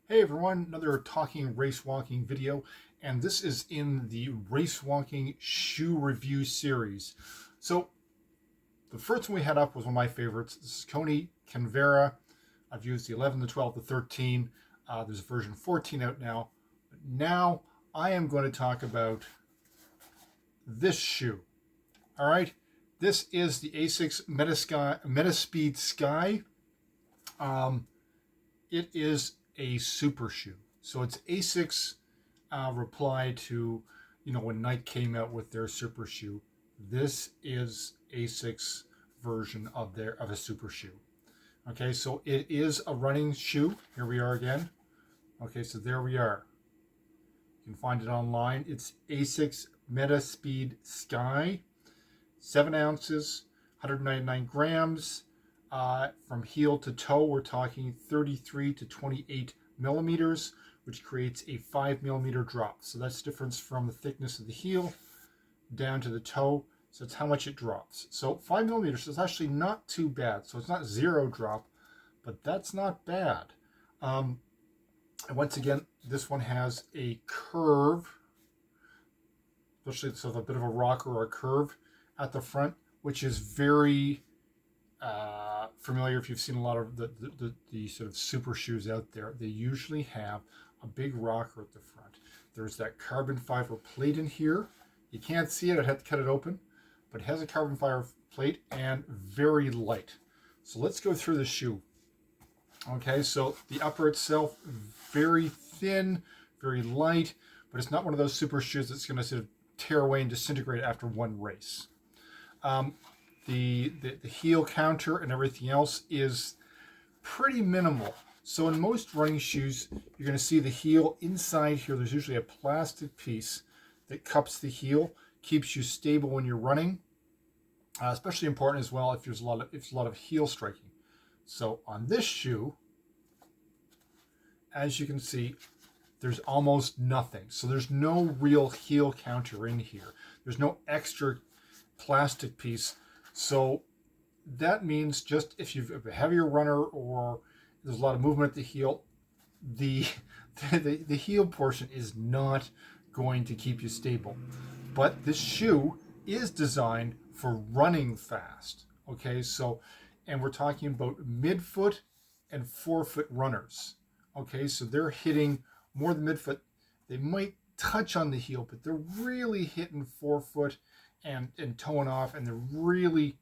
Hey everyone, another talking race walking video, and this is in the race walking shoe review series. So the first one we had up was one of my favorites, the Saucony Canvera. I've used the 11, the 12, the 13. There's a version 14 out now. But now I am going to talk about this shoe. All right, this is the Asics Metaspeed Sky. It is a super shoe. So it's Asics reply to, when Nike came out with their super shoe. This is Asics version of a super shoe. Okay, so it is a running shoe. Here we are again. Okay, so there we are. You can find it online. It's Asics Metaspeed Sky, 7 ounces, 199 grams. From heel to toe, we're talking 33 to 28 millimeters, which creates a 5 millimeter drop. So that's the difference from the thickness of the heel down to the toe. So that's how much it drops. So 5 millimeters is actually not too bad. So it's not zero drop, but that's not bad. And once again, this one has a curve, especially so a bit of a rocker or a curve at the front, which is very familiar if you've seen a lot of the sort of super shoes out there. They usually have a big rocker at the front. There's that carbon fiber plate in here. You can't see it, I'd have to cut it open, but it has a carbon fiber plate and very light. So let's go through the shoe. Okay, so the upper itself, very thin, very light, but it's not one of those super shoes that's going to sort of tear away and disintegrate after one race. The heel counter and everything else is pretty minimal. So in most running shoes, you're going to see the heel inside here. There's usually a plastic piece that cups the heel, keeps you stable when you're running. Especially important as well if there's a lot of heel striking. So on this shoe, as you can see, there's almost nothing. So there's no real heel counter in here. There's no extra plastic piece. So that means just if you've a heavier runner or there's a lot of movement at the heel, the heel portion is not going to keep you stable. But this shoe is designed for running fast. Okay, so, and we're talking about midfoot and forefoot runners. Okay, so they're hitting more than midfoot. They might touch on the heel, but they're really hitting forefoot and toeing off, and they're really,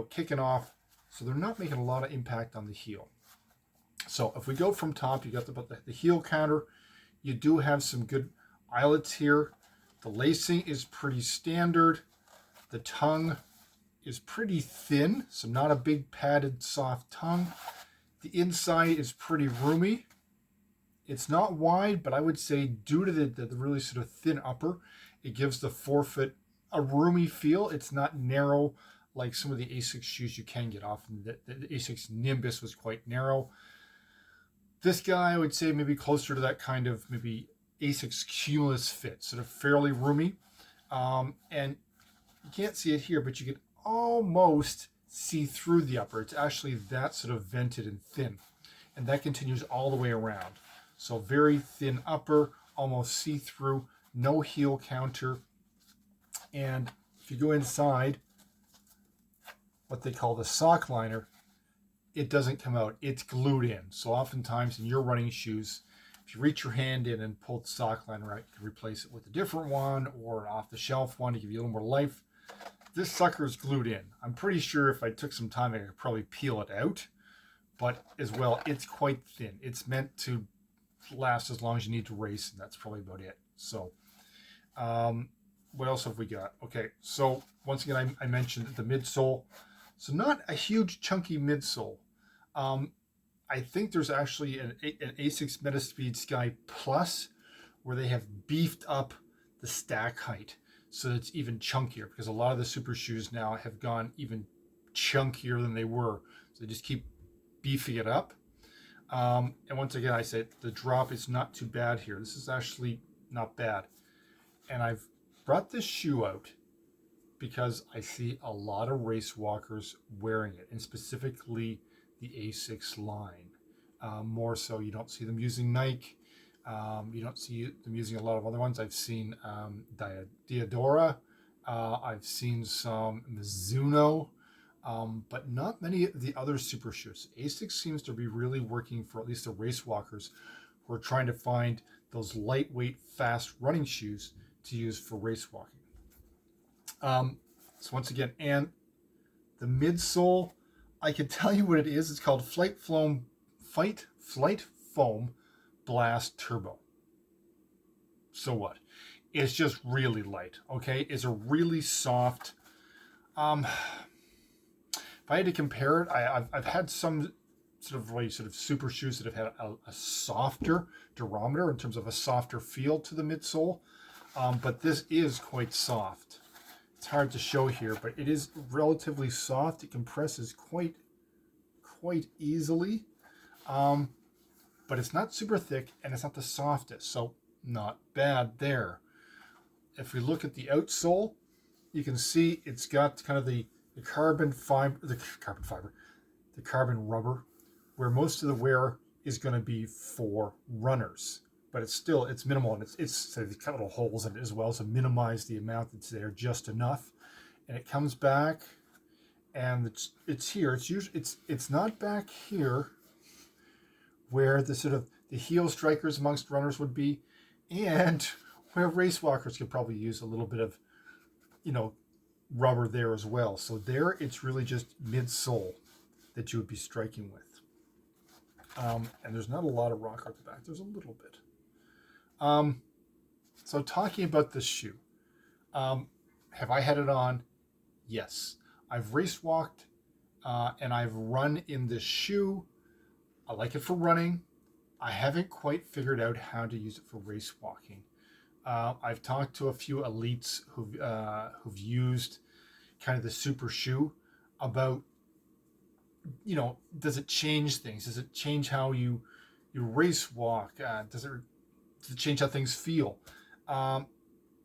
kicking off. So they're not making a lot of impact on the heel. So if we go from top, you got the heel counter. You do have some good eyelets here. The lacing is pretty standard. The tongue is pretty thin, so not a big padded soft tongue. The inside is pretty roomy. It's not wide, but I would say due to the really sort of thin upper, it gives the forefoot a roomy feel. It's not narrow like some of the Asics shoes you can get off. The Asics Nimbus was quite narrow. This guy, I would say maybe closer to that kind of maybe Asics Cumulus fit, sort of fairly roomy. And you can't see it here, but you can almost see through the upper. It's actually that sort of vented and thin. And that continues all the way around. So very thin upper, almost see-through, no heel counter. And if you go inside, what they call the sock liner, it doesn't come out. It's glued in. So oftentimes in your running shoes, if you reach your hand in and pull the sock liner out, you can replace it with a different one or an off-the-shelf one to give you a little more life. This sucker is glued in. I'm pretty sure if I took some time, I could probably peel it out. But as well, it's quite thin. It's meant to last as long as you need to race, and that's probably about it. So, what else have we got? Okay, so once again, I mentioned the midsole. So not a huge chunky midsole. I think there's actually an Asics Metaspeed Sky Plus where they have beefed up the stack height so that it's even chunkier, because a lot of the super shoes now have gone even chunkier than they were. So they just keep beefing it up. And once again, I said the drop is not too bad here. This is actually not bad. And I've brought this shoe out because I see a lot of race walkers wearing it, and specifically the Asics line. more so. You don't see them using Nike. You don't see them using a lot of other ones. I've seen Diadora. I've seen some Mizuno, but not many of the other super shoes. Asics seems to be really working for at least the race walkers who are trying to find those lightweight, fast running shoes to use for race walking. So once again, and the midsole, I can tell you what it is. It's called Flytefoam Blast Turbo. So what? It's just really light, okay? It's a really soft. If I had to compare it, I've had some sort of super shoes that have had a softer durometer in terms of a softer feel to the midsole, but this is quite soft. It's hard to show here, but it is relatively soft. It compresses quite easily, but it's not super thick and it's not the softest, so not bad there. If we look at the outsole, you can see it's got kind of the carbon rubber, where most of the wear is going to be for runners, but it's minimal, and it's got little holes in it as well, so minimize the amount that's there just enough. And it comes back, and it's here. It's not back here where the heel strikers amongst runners would be, and where race walkers could probably use a little bit of, rubber there as well. So there, it's really just midsole that you would be striking with. And there's not a lot of rocker at the back. There's a little bit. So talking about this shoe, have I had it on? Yes. I've race walked and I've run in this shoe. I like it for running. I haven't quite figured out how to use it for race walking. I've talked to a few elites who've used kind of the super shoe about, does it change things? Does it change how you race walk? Does it change how things feel? And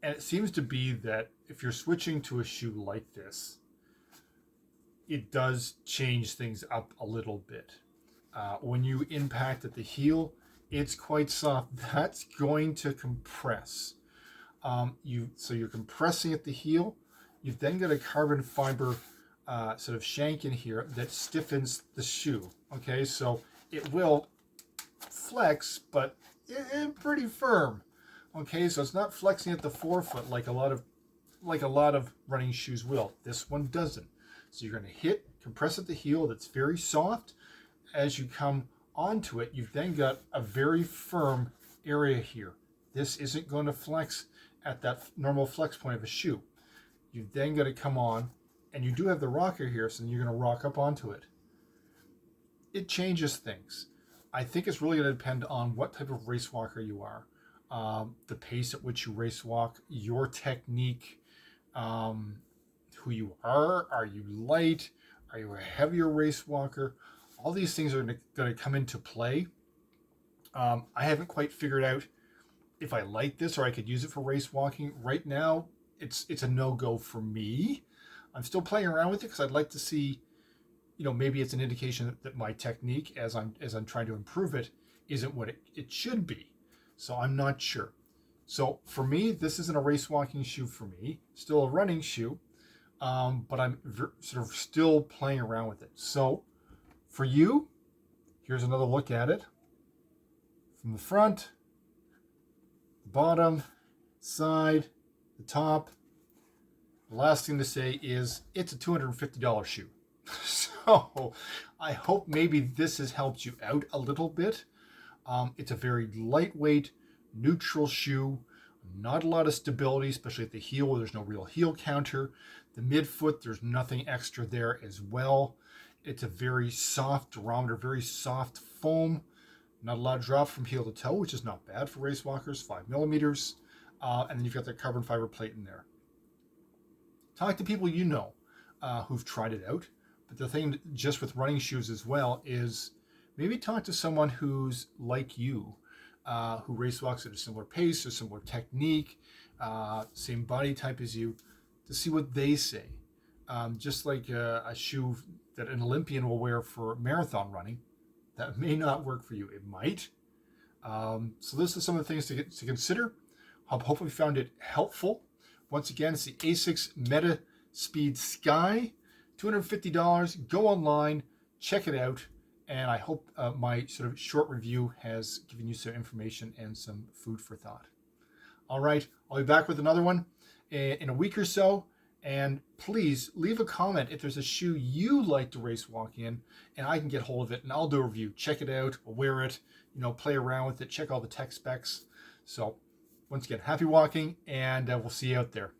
it seems to be that if you're switching to a shoe like this, it does change things up a little bit. When you impact at the heel, it's quite soft. That's going to compress. So you're compressing at the heel. You've then got a carbon fiber sort of shank in here that stiffens the shoe. Okay, so it will flex, but it's pretty firm. Okay, so it's not flexing at the forefoot like a lot of running shoes will. This one doesn't. So you're going to compress at the heel. That's very soft. As you come onto it, you've then got a very firm area here. This isn't going to flex at that normal flex point of a shoe. You've then got to come on, and you do have the rocker here, so you're going to rock up onto it. It changes things. I think it's really going to depend on what type of race walker you are, the pace at which you race walk, your technique, who you are. Are you light? Are you a heavier race walker? All these things are going to come into play. I haven't quite figured out if I like this or I could use it for race walking. Right now, it's a no-go for me. I'm still playing around with it because I'd like to see, maybe it's an indication that my technique, as I'm trying to improve it, isn't what it should be. So I'm not sure. So for me, this isn't a race walking shoe for me. Still a running shoe, but I'm sort of still playing around with it. So for you, here's another look at it from the front, the bottom, side, the top. The last thing to say is it's a $250 shoe. So I hope maybe this has helped you out a little bit. It's a very lightweight, neutral shoe. Not a lot of stability, especially at the heel where there's no real heel counter. The midfoot, there's nothing extra there as well. It's a very soft durometer, very soft foam. Not a lot of drop from heel to toe, which is not bad for race walkers, 5 millimeters. And then you've got the carbon fiber plate in there. Talk to people who've tried it out. But the thing just with running shoes as well is maybe talk to someone who's like you, who race walks at a similar pace or similar technique, same body type as you, to see what they say. Just like a shoe that an Olympian will wear for marathon running, That may not work for you. It might. So this is some of the things to consider. Hopefully you found it helpful. Once again, it's the Asics Metaspeed Sky, $250. Go online, check it out, and I hope my sort of short review has given you some information and some food for thought. All right, I'll be back with another one in a week or so. And please leave a comment if there's a shoe you like to race walk in, and I can get hold of it and I'll do a review. Check it out, wear it, play around with it, check all the tech specs. So once again, happy walking, and we'll see you out there.